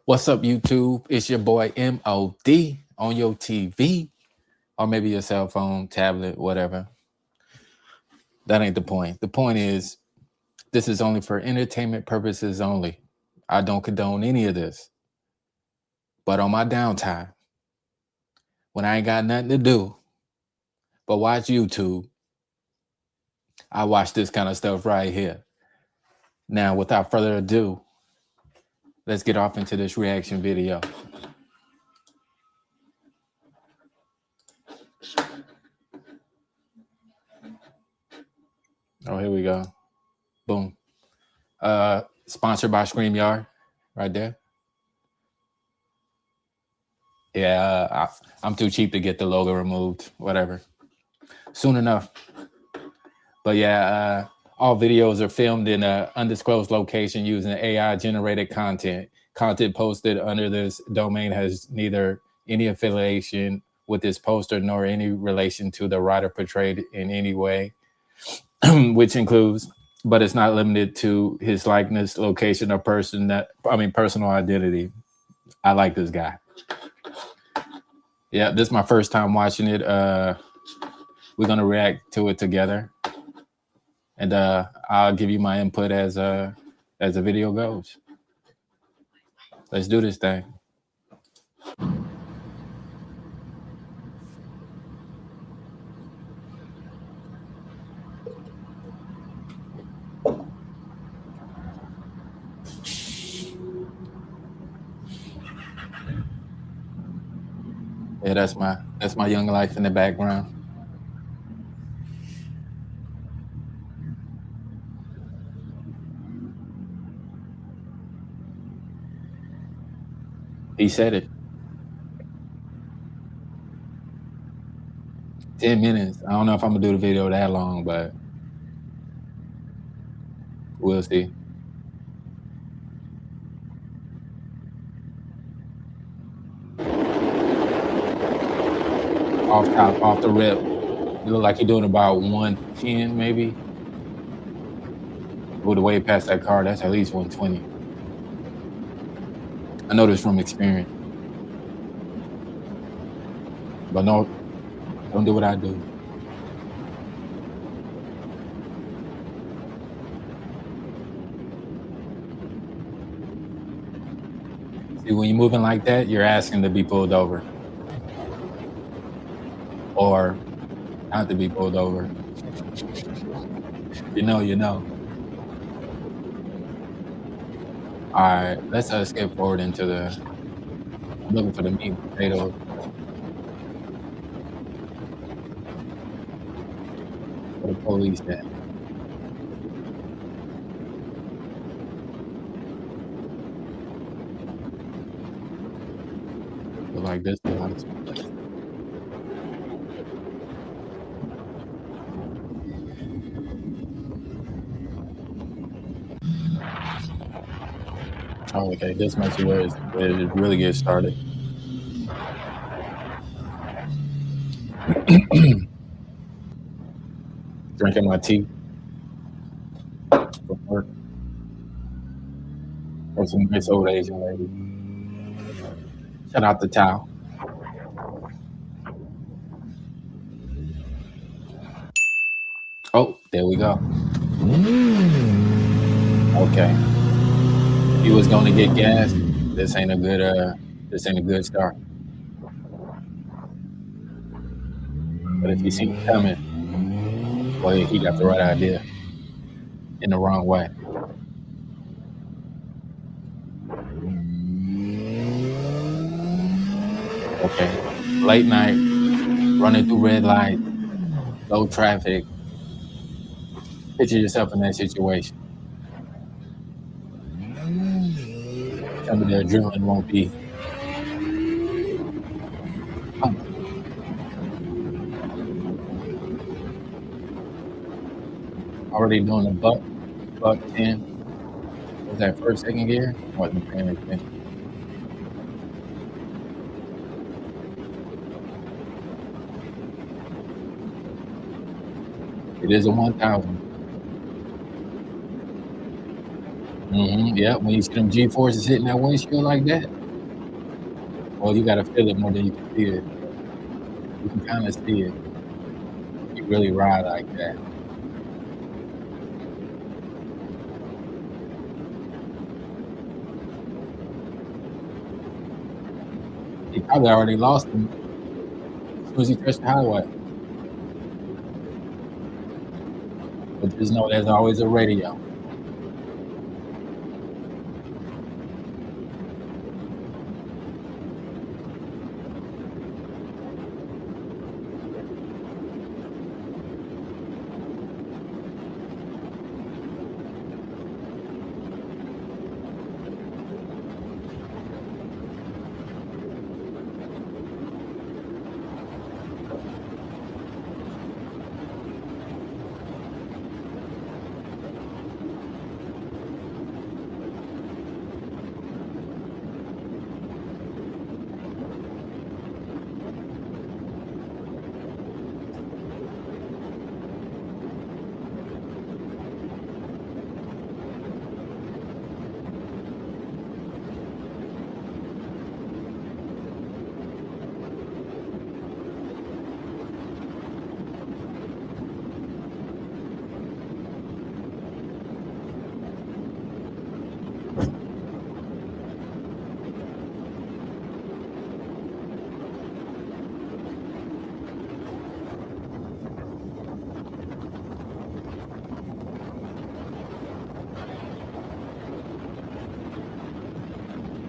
What's up, YouTube? It's your boy M.O.D on your TV or maybe your cell phone, tablet, whatever. That ain't the point. The point is, this is only for entertainment purposes only. I don't condone any of this. But on my downtime, when I ain't got nothing to do but watch YouTube, I watch this kind of stuff right here. Now, without further ado, let's get off into this reaction video. Oh, here we go. Boom. Sponsored by StreamYard right there. Yeah, I'm too cheap to get the logo removed, whatever. Soon enough. But yeah, all videos are filmed in an undisclosed location using AI-generated content. Content posted under this domain has neither any affiliation with this poster nor any relation to the writer portrayed in any way, which includes, but it's not limited to his likeness, location, or personal identity. I like this guy. Yeah, this is my first time watching it. We're gonna react to it together, and I'll give you my input as the video goes. Let's do this thing. Yeah, that's my young life in the background. He said it. 10 minutes. I don't know if I'm gonna do the video that long, but we'll see. Off top, off the rip. You look like you're doing about 110 maybe. With the way past that car, that's at least 120. I know this from experience. But no, don't do what I do. See, when you're moving like that, you're asking to be pulled over. Or not to be pulled over. You know. All right, let's skip forward into I'm looking for the meat and potatoes. For the police at. Look like this a lot of space. Oh, okay, this must be where it really gets started. Drinking my tea from work. Or some nice old Asian lady. Shout out to Tao. Oh, there we go. Okay. He was gonna get gas. This ain't a good start. But if you see it coming, well, he got the right idea in the wrong way. Okay. Late night, running through red light, low traffic. Picture yourself in that situation. Tell me the adrenaline won't be pumping. Already doing a buck 10. Was that first, second gear? Wasn't paying attention. It is a 1000. Yeah, when you see them G forces hitting that windshield like that, well, you gotta feel it more than you can see it. You can kinda see it. You really ride like that. He probably already lost him as soon as he touched the highway. But just know there's always a radio.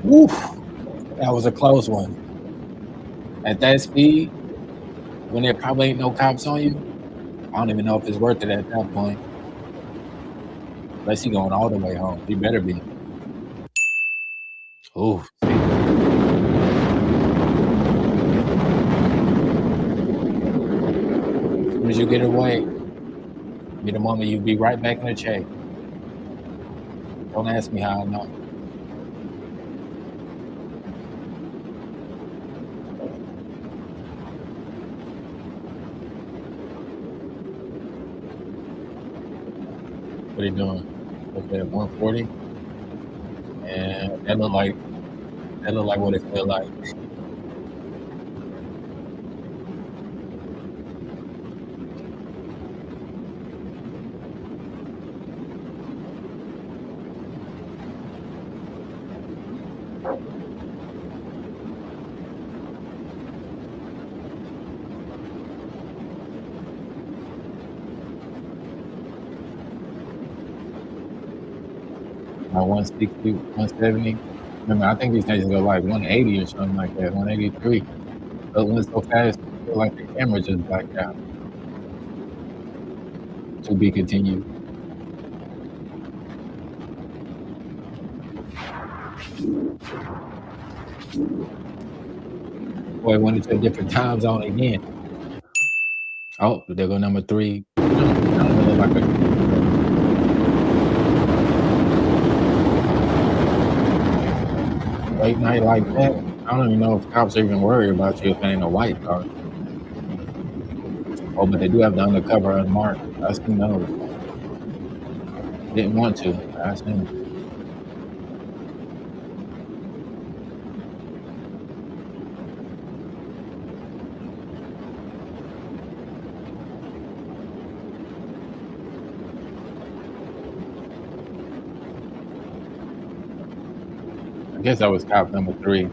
Woof! That was a close one. At that speed, when there probably ain't no cops on you, I don't even know if it's worth it at that point. Unless he going all the way home. He better be. Ooh, see? As soon as you get away, be the moment you be right back in the chase. Don't ask me how I know. What he doing? Okay, 140, and that look like what it feel like. Like 160, 170. Remember, I think these things go like 180 or something like that, 183. But it went so fast, it feel like the camera just blacked out. To be continued. Boy, went into a different time zone again. Oh, there go number 3. I don't know, look like a late night like that. I don't even know if cops are even worried about you if it ain't a white car. Oh, but they do have the undercover unmarked. I seen those. Didn't want to. I seen. I guess that was cop number 3.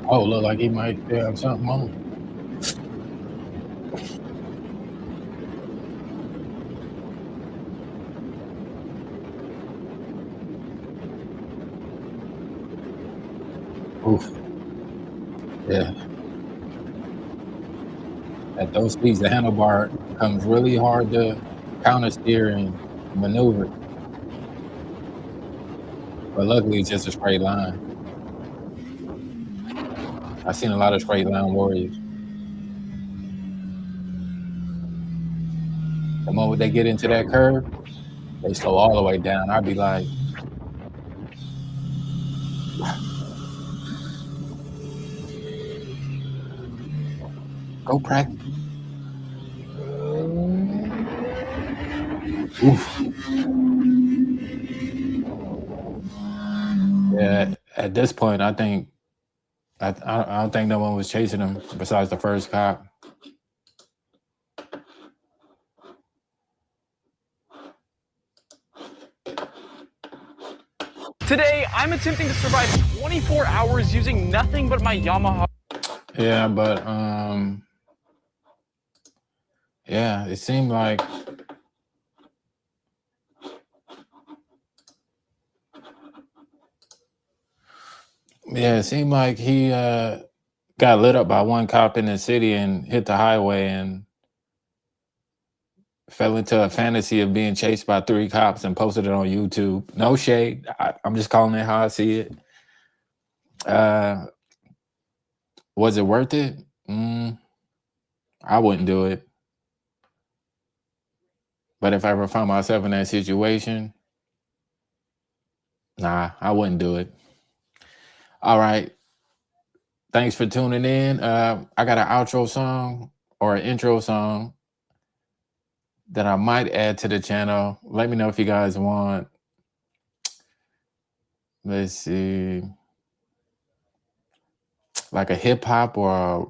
Oh, look like he might still have something on. Oof. Yeah. At those speeds, the handlebar becomes really hard to counter steer and maneuver. But luckily, it's just a straight line. I've seen a lot of straight line warriors. The moment they get into that curve, they slow all the way down. I'd be like, Go practice. Oof. Yeah, at this point, I think I don't think no one was chasing him besides the first cop. Today, I'm attempting to survive 24 hours using nothing but my Yamaha. Yeah, but yeah, it seemed like he got lit up by one cop in the city and hit the highway and fell into a fantasy of being chased by 3 cops and posted it on YouTube. No shade. I'm just calling it how I see it. Was it worth it? I wouldn't do it. But if I ever found myself in that situation, nah, I wouldn't do it. All right. Thanks for tuning in. I got an outro song or an intro song that I might add to the channel. Let me know if you guys want. Let's see. Like a hip hop or a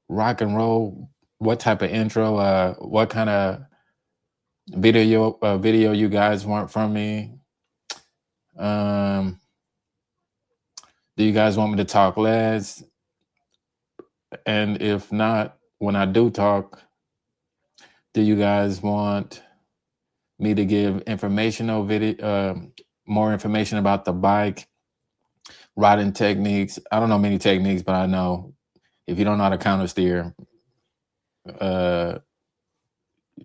rock and roll. What type of intro? What kind of video you guys want from me? Do you guys want me to talk less? And if not, when I do talk, do you guys want me to give informational video, more information about the bike, riding techniques? I don't know many techniques, but I know if you don't know how to counter steer,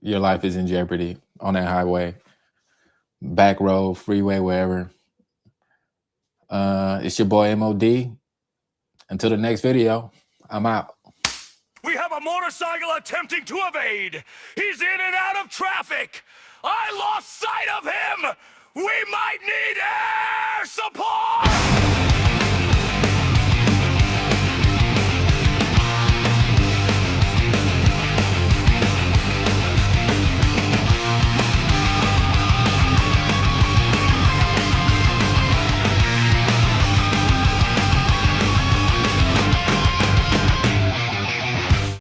your life is in jeopardy on that highway, back road, freeway, wherever. It's your boy M.O.D. Until the next video, I'm out. We have a motorcycle attempting to evade. He's in and out of traffic. I lost sight of him. We might need air support.